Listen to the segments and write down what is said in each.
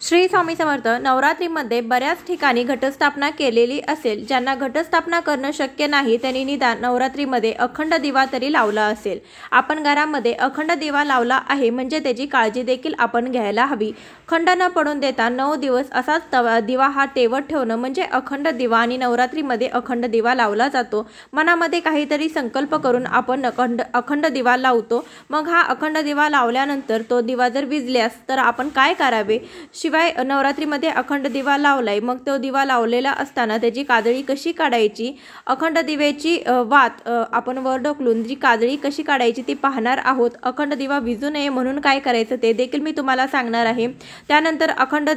श्री स्वामी समर्थ. नवरात्रीमध्ये बऱ्याच ठिकाणी घटस्थापना केलेली असेल. ज्यांना घटस्थापना करणं शक्य नाही त्यांनी निदान नवरात्रीमध्ये अखंड दिवा तरी लावला असेल. आपण घरामध्ये अखंड दिवा लावला आहे म्हणजे त्याची काळजी देखील आपण घ्यायला हवी. खंड न पडून देता 9 दिवस असाच दिवा हा तेवत ठेवणं म्हणजे अखंड दिवा. आणि नवरात्रीमध्ये अखंड दिवा लावला जातो. मनामध्ये काहीतरी संकल्प करून आपण अखंड दिवा लावतो. मग हा अखंड दिवा लावल्यानंतर तो दिवा जर विझल्यास तर आपण काय करावे. शिवाय नवरात्रीमध्ये अखंड दिवा लावलाय मग तो दिवा लावलेला असताना त्याची काजळी कशी काढायची, अखंड दिव्याची वात आपण वर ढकलून जी काजळी कशी काढायची ती पाहणार आहोत. अखंड दिवा विझू नये म्हणून काय करायचं ते देखील मी तुम्हाला सांगणार आहे. त्यानंतर अखंड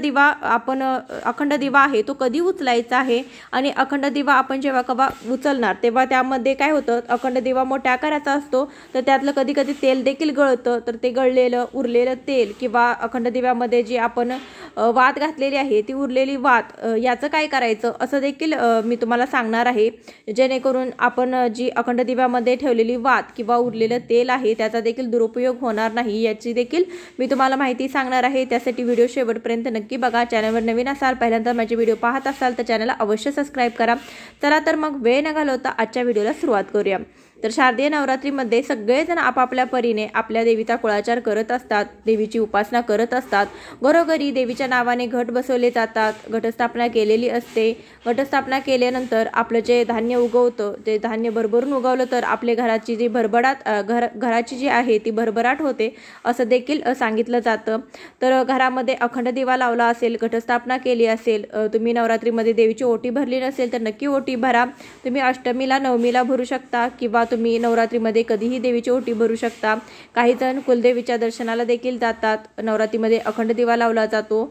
दिवा आहे तो कधी उचलायचा आहे आणि अखंड दिवा आपण जेव्हा कवा उचलणार तेव्हा त्यामध्ये काय होतं, अखंड दिवा मोठ्या आकाराचा असतो तर त्यातलं कधी कधी तेल देखील गळतं. तर ते गळलेलं उरलेलं तेल किंवा अखंड दिव्यामध्ये जी आपण वात घातलेली आहे ती उरलेली वात याचं काय करायचं असं देखील मी तुम्हाला सांगणार आहे. जेणेकरून आपण जी अखंड दिव्यामध्ये ठेवलेली वात किंवा उरलेलं तेल आहे त्याचा देखील दुरुपयोग होणार नाही याची देखील मी तुम्हाला माहिती सांगणार आहे. त्यासाठी व्हिडिओ शेवटपर्यंत नक्की बघा. चॅनलवर नवीन असाल पहिल्यांदा माझे व्हिडिओ पाहत असाल तर चॅनलला अवश्य सबस्क्राईब करा. चला तर मग वेळ न घालवता आजच्या व्हिडिओला सुरुवात करूया. तर शारदीय नवरात्रीमध्ये सगळेजण आपापल्या परीने आपल्या देवीचा कुळाचार करत असतात, देवीची उपासना करत असतात. घरोघरी देवीच्या नावाने घट बसवले जातात, घटस्थापना केलेली असते. घटस्थापना केल्यानंतर आपलं जे धान्य उगवतं ते धान्य भरभरून उगवलं तर आपल्या घराची जी घराची जी आहे ती भरभराट होते असं देखील सांगितलं जातं. तर घरामध्ये अखंड दिवा लावला असेल, घटस्थापना केली असेल, तुम्ही नवरात्रीमध्ये देवीची ओटी भरली नसेल तर नक्की ओटी भरा. तुम्ही अष्टमीला नवमीला भरू शकता किंवा तुम्ही नवरात्रीमध्ये कधीही देवीची ओटी भरू शकता. काही जण कुलदेवीच्या दर्शनाला देखील जातात. नवरात्रीमध्ये अखंड दिवा लावला जातो.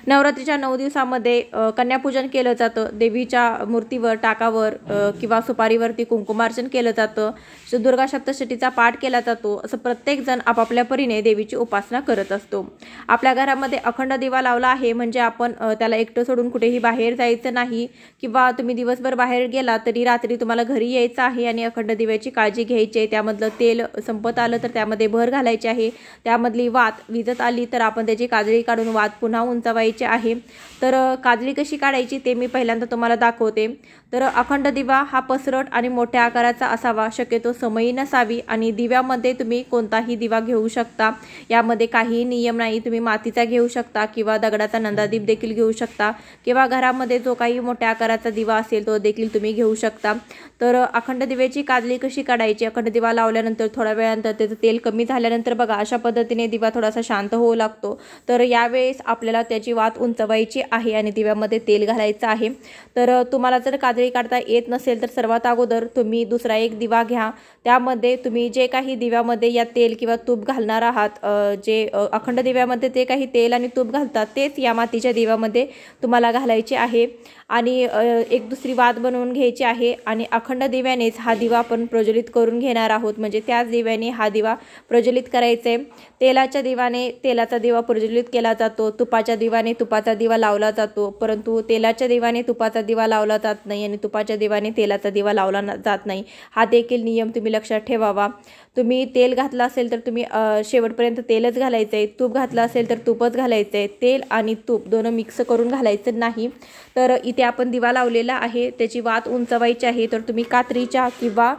नवरात्रीच्या 9 दिवसामध्ये कन्यापूजन केलं जातं. देवीच्या मूर्तीवर टाकावर किंवा सुपारीवरती कुंकुमार्चन केलं जातं. दुर्गा सप्तशतीचा पाठ केला जातो. असं प्रत्येक जण आपापल्या परीने देवीची उपासना करत असतो. आपल्या घरामध्ये अखंड दिवा लावला आहे म्हणजे आपण त्याला एकटं सोडून कुठेही बाहेर जायचं नाही किंवा तुम्ही दिवसभर बाहेर गेला तरी रात्री तुम्हाला घरी यायचं आहे आणि अखंड दिव्याची काळजी घ्यायची आहे. त्यामधलं तेल संपत आलं तर त्यामध्ये भर घालायची आहे. त्यामधली वात विजत आली तर आपण त्याची काजळी काढून वात पुन्हा उंचवायची आहे. तर काजळी कशी काढायची ते मी पहिल्यांदा तुम्हाला दाखवते. तर अखंड दिवा हा पसरट आणि मोठ्या आकाराचा असावा, शक्यतो समयी नसावी. आणि दिव्यामध्ये तुम्ही कोणताही दिवा घेऊ शकता, यामध्ये काही नियम नाही. तुम्ही मातीचा घेऊ शकता किंवा दगडाचा नंदादीप देखील घेऊ शकता किंवा घरामध्ये जो काही मोठ्या आकाराचा दिवा असेल तो देखील तुम्ही घेऊ शकता. तर अखंड दिव्याची काजळी कशी काढायची, अखंड दिवा लावल्यानंतर थोड्या वेळानंतर त्याचं तेल कमी झाल्यानंतर बघा अशा पद्धतीने दिवा थोडासा शांत होऊ लागतो. तर यावेळेस आपल्याला त्याची वात उंचवायची आहे आणि दिव्यामध्ये तेल घालायचं आहे. तर तुम्हाला जर काजळी काढता येत नसेल तर सर्वात अगोदर तुम्ही दुसरा एक दिवा घ्या. त्यामध्ये तुम्ही जे काही दिव्यामध्ये या तेल किंवा तूप घालणार आहात, जे अखंड दिव्यामध्ये ते काही तेल आणि तूप घालतात तेच या मातीच्या दिव्यामध्ये तुम्हाला घालायचे आहे. आणि एक दुसरी वात बनवून घ्यायची आहे आणि अखंड दिव्यानेच हा दिवा आपण प्रज्वलित करून घेणार आहोत. म्हणजे त्याच दिव्याने हा दिवा प्रज्वलित करायचा आहे. तेलाच्या दिवाने तेलाचा दिवा प्रज्वलित केला जातो, तुपाच्या दिवाने तुपाचा दिवा लावला जातो. परंतु तेलाच्या दिवाने तुपाचा दिवा लावला जात नाही आणि तुपाच्या दिवाने तेलाचा दिवा लावला जात नाही. हा देखील नियम तुम्ही लक्षात ठेवावा. तुम्ही तेल घातलं असेल तर तुम्ही शेवटपर्यंत तेलच घालायचं आहे. तूप घातलं असेल तर तूपच घालायचं आहे. तेल आणि तूप दोनं मिक्स करून घालायचं नाही. तर इथे आपण दिवा लावलेला आहे, त्याची वात उंचवायची आहे. तर तुम्ही कात्रीच्या किंवा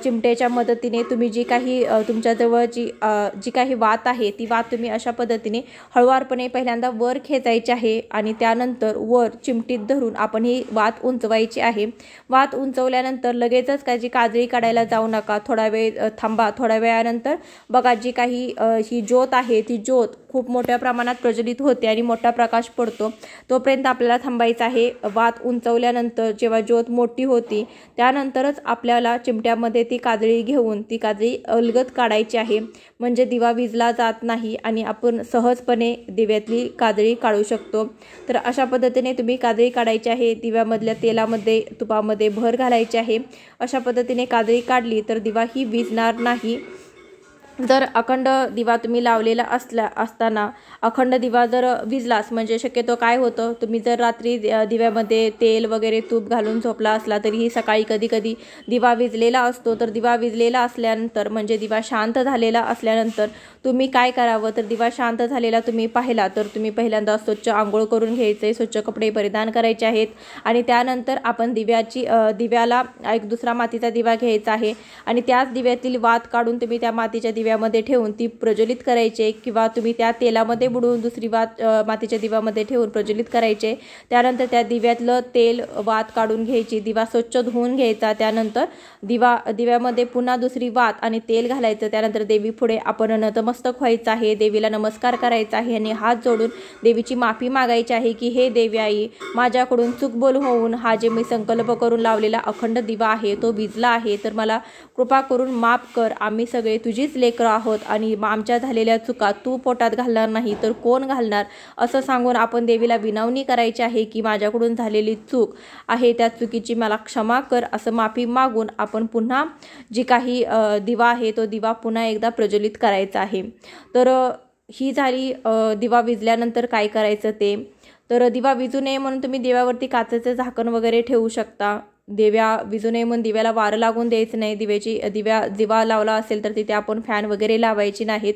चिमट्याच्या मदतीने तुम्ही जी काही तुमच्याजवळ जी काही वात आहे ती वात तुम्ही अशा पद्धतीने हळुवारपणे पहिल्यांदा वर खेचायची आहे आणि त्यानंतर वर चिमटीत धरून आपण ही वात उंचवायची आहे. वात उंचवल्यानंतर लगेचच त्याची काजळी काढायला जाऊ नका, थोडा वेळ थांबा. थोड्या वेळानंतर बघा जी काही ही ज्योत आहे ती ज्योत खूप मोठ्या प्रमाणात प्रज्वलित होते आणि मोठा प्रकाश पडतो. तोपर्यंत आपल्याला थांबायचं आहे. वात उंचवल्यानंतर जेव्हा ज्योत मोठी होती त्यानंतरच आपल्याला चिमट्यामध्ये ती काजळी घेऊन ती काजळी अलगद काढायची आहे. म्हणजे दिवा विझला जात नाही आणि आपण सहजपणे दिव्यातली काजळी काढू शकतो. तर अशा पद्धतीने तुम्ही काजळी काढायची आहे. दिव्यामधल्या तेलामध्ये तुपामध्ये भर घालायची आहे. अशा पद्धतीने काजळी काढली तर दिवा ही विझणार नाही. जर अखंड दिवा तुम्ही लावलेला असताना अखंड दिवा जर विझलास म्हणजे शक्यतो काय होतं, तुम्ही जर रात्री दिव्यामध्ये तेल वगैरे तूप घालून झोपला असला तरीही सकाळी कधी कधी दिवा विझलेला असतो. तर दिवा विझलेला असल्यानंतर म्हणजे दिवा शांत झालेला असल्यानंतर तुम्ही काय करावं, तर दिवा शांत झालेला तुम्ही पाहिला तर तुम्ही पहिल्यांदा स्वच्छ आंघोळ करून घ्यायचे, स्वच्छ कपडे परिधान करायचे आहेत आणि त्यानंतर आपण दिव्याला एक दुसरा मातीचा दिवा घ्यायचा आहे आणि त्याच दिव्यातील वात काढून तुम्ही त्या मातीच्या दिव्यामध्ये ठेवून ती प्रज्वलित करायचे किंवा तुम्ही त्या तेलामध्ये बुडवून दुसरी वात मातीच्या दिव्यामध्ये ठेवून प्रज्वलित करायचे. त्यानंतर त्या दिव्यातलं तेल वात काढून घ्यायची, दिवा स्वच्छ धुवून घ्यायचा. त्यानंतर दिव्यामध्ये पुन्हा दुसरी वात आणि तेल घालायचं. त्यानंतर देवी पुढे आपण नतमस्तक व्हायचं आहे, देवीला नमस्कार करायचा आहे आणि हात जोडून देवीची माफी मागायची आहे की हे देवी आई, माझ्याकडून चूकबोल होऊन हा जे मी संकल्प करून लावलेला अखंड दिवा आहे तो विझला आहे, तर मला कृपा करून माफ कर. आम्ही सगळे तुझीच लेकरं आहोत आणि आमच्या झालेल्या चुका तू पोटात घालणार नाही तर कोण घालणार, असं सांगून आपण देवीला विनवणी करायची आहे की माझ्याकडून झालेली चूक आहे त्या चुकीची मला क्षमा कर, असं माफी मागून आपण पुन्हा जी काही दिवा आहे तो दिवा पुन्हा एकदा प्रज्वलित करायचा आहे. तर ही झाली दिवा विझल्यानंतर काय करायचं ते. तर दिवा विझू नये म्हणून तुम्ही दिव्यावरती काचेचं झाकण वगैरे ठेवू शकता. दिव्या विझू नये म्हणून दिव्याला वारं लागून द्यायचं नाही. दिवा लावला असेल तर तिथे आपण फॅन वगैरे लावायची नाहीत.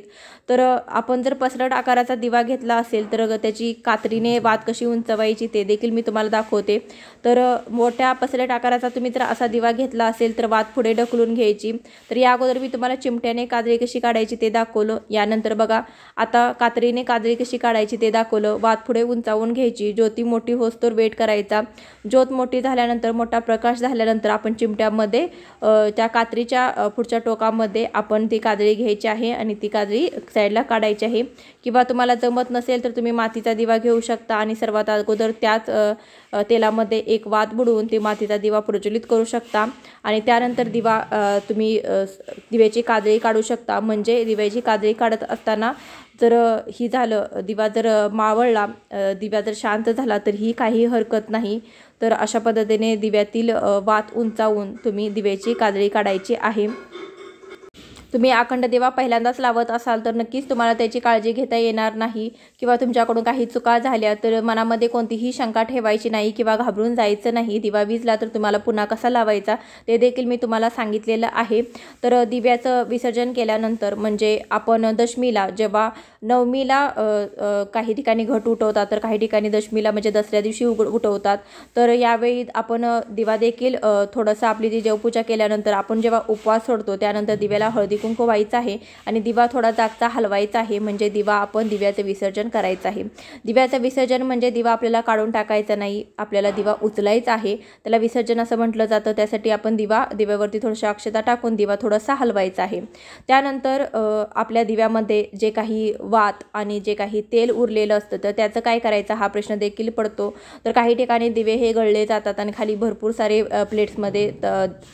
तर आपण जर पसरट आकाराचा दिवा घेतला असेल तर त्याची कात्रीने वात कशी उंचवायची ते देखील मी तुम्हाला दाखवते. तर मोठ्या पसरट आकाराचा तुम्ही जर असा दिवा घेतला असेल तर वात पुढे ढकलून घ्यायची. तर या अगोदर मी तुम्हाला चिमट्याने काजळी कशी काढायची ते दाखवलं. यानंतर बघा आता कात्रीने काजळी कशी काढायची ते दाखवलं. वात पुढे उंचावून घ्यायची, ज्योती मोठी होस्तोवर वेट करायचा. ज्योत मोठी झाल्यानंतर मोठा प्रकाश झाल्यानंतर आपण चिमट्यामध्ये त्या कात्रीच्या पुढच्या टोकामध्ये आपण ती काजळी घ्यायची आहे आणि ती काजळी साईडला काढायची आहे. किंवा तुम्हाला जमत नसेल तर तुम्ही मातीचा दिवा घेऊ शकता आणि सर्वात अगोदर त्याच तेलामध्ये एक वात बुडवून ती मातीचा दिवा प्रज्वलित करू शकता आणि त्यानंतर तुम्ही दिव्याची काजळी काढू शकता. म्हणजे दिव्याची काजळी काढत असताना जर ही झालं दिवा जर मावळला, दिवा जर शांत झाला तर ही काही हरकत नाही. तर अशा पद्धतीने दिव्यातील वात उंचावून तुम्ही दिव्याची काजळी काढायची आहे. तुम्ही अखंड दिवा पहिल्यांदाच लावत असाल तर नक्कीच तुम्हाला त्याची काळजी घेता येणार नाही किंवा तुमच्याकडून काही चुका झाल्या तर मनामध्ये कोणतीही शंका ठेवायची नाही किंवा घाबरून जायचं नाही. दिवा विझला तर तुम्हाला पुन्हा कसा लावायचा ते देखील मी तुम्हाला सांगितलेलं आहे. तर दिव्याचं विसर्जन केल्यानंतर म्हणजे आपण दशमीला, जेव्हा नवमीला काही ठिकाणी घट उठवतात तर काही ठिकाणी दशमीला म्हणजे दसऱ्या दिवशी उठवतात. तर यावेळी आपण दिवा देखील थोडंसं आपली जी देवपूजा केल्यानंतर आपण जेव्हा उपवास सोडतो त्यानंतर दिव्याला हळदी कुंकू व्हायचं आहे आणि दिवा थोडा जागचा हलवायचा आहे. म्हणजे दिव्याचं विसर्जन करायचं आहे. दिव्याचं विसर्जन म्हणजे दिवा आपल्याला काढून टाकायचा नाही, आपल्याला दिवा उचलायचा आहे, त्याला विसर्जन असं म्हटलं जातं. त्यासाठी आपण दिव्यावरती थोड्याशा अक्षता टाकून दिवा थोडासा हलवायचा आहे. त्यानंतर आपल्या दिव्यामध्ये जे काही वात आणि जे काही तेल उरलेलं असतं तर त्याचं काय करायचं हा प्रश्न देखील पडतो. तर काही ठिकाणी दिवे हे गळले जातात आणि खाली भरपूर सारे प्लेट्समध्ये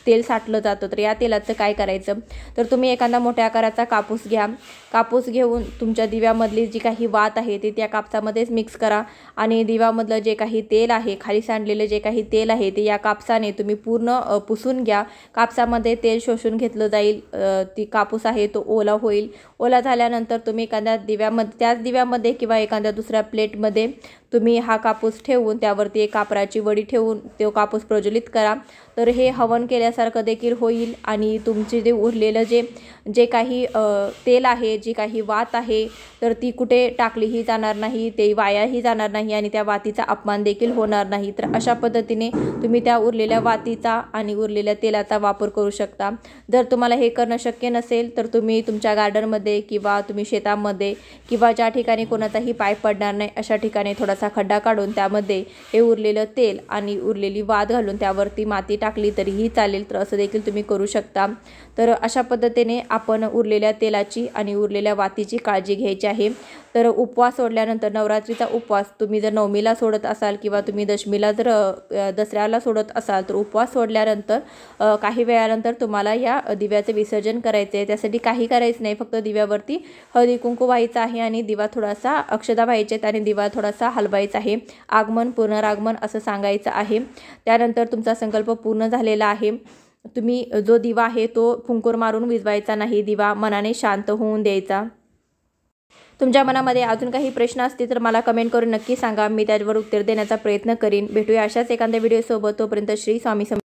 तेल साठलं जातं. तर या तेलाचं काय करायचं, तर तुम्ही एखादा मोठ्या आकाराचा कापूस घ्या. कापूस घेऊन तुमच्या दिव्यामधली जी काही वात आहे ती त्या कापसामध्येच मिक्स करा आणि दिव्यामधलं जे काही तेल आहे, खाली सांडलेलं जे काही तेल आहे ते या कापसाने तुम्ही पूर्ण पुसून घ्या. कापसामध्ये तेल शोषून घेतलं जाईल, ती कापूस आहे तो ओला होईल. ओला झाल्यानंतर तुम्ही एखाद्या त्याच दिव्यामध्ये किंवा एखाद्या दुसऱ्या प्लेटमध्ये तुम्ही हा कापूस ठेवून त्यावरती एक कापराची वडी ठेवून तो कापूस प्रज्वलित करा. तर हे हवन केल्यासारखं देखील होईल आणि तुमचे जे उरलेलं जे काही तेल आहे, जी काही वात आहे तर ती कुठे टाकलीही जाणार नाही, ते वायाही जाणार नाही आणि त्या वातीचा अपमान देखील होणार नाही. तर अशा पद्धतीने तुम्ही त्या उरलेल्या वातीचा आणि उरलेल्या तेलाचा वापर करू शकता. जर तुम्हाला हे करणं शक्य नसेल तर तुम्ही तुमच्या गार्डनमध्ये किंवा तुम्ही शेतामध्ये किंवा ज्या ठिकाणी कोणाचाही पाय पडणार नाही अशा ठिकाणी थोडासा खड्डा काढून त्यामध्ये हे उरलेलं तेल आणि उरलेली वात घालून त्यावरती माती टाकली तरीही चालेल. तर असं देखील तुम्ही करू शकता. तर अशा पद्धतीने आपण उरलेल्या तेलाची आणि उरलेल्या वातीची काळजी घ्यायची आहे. तर उपवास सोडल्यानंतर, नवरात्रीचा उपवास तुम्ही जर नवमीला सोडत असाल किंवा तुम्ही दशमीला जर दसऱ्याला सोडत असाल तर उपवास सोडल्यानंतर काही वेळानंतर तुम्हाला या दिव्याचं विसर्जन करायचं आहे. त्यासाठी काही करायचं नाही, फक्त दिव्यावरती हळदी कुंकू व्हायचं आहे आणि दिवा थोडासा अक्षता व्हायचे आहेत आणि दिवा थोडासा हलवायचा आहे. आगमन पुनरागमन असं सांगायचं आहे. त्यानंतर तुमचा संकल्प पूर्ण झालेला आहे. तुम्ही जो दिवा आहे तो फुंकर मारून विझवायचा नाही, दिवा मनाने शांत होऊन द्यायचा। तुमच्या मनामध्ये अजून काही प्रश्न असतील तर मला कमेंट करून नक्की सांगा, मी त्यावर उत्तर देण्याचा प्रयत्न करीन। भेटूया अशाच एखाद्या व्हिडिओसोबत, तोपर्यंत श्री स्वामी समर्थ।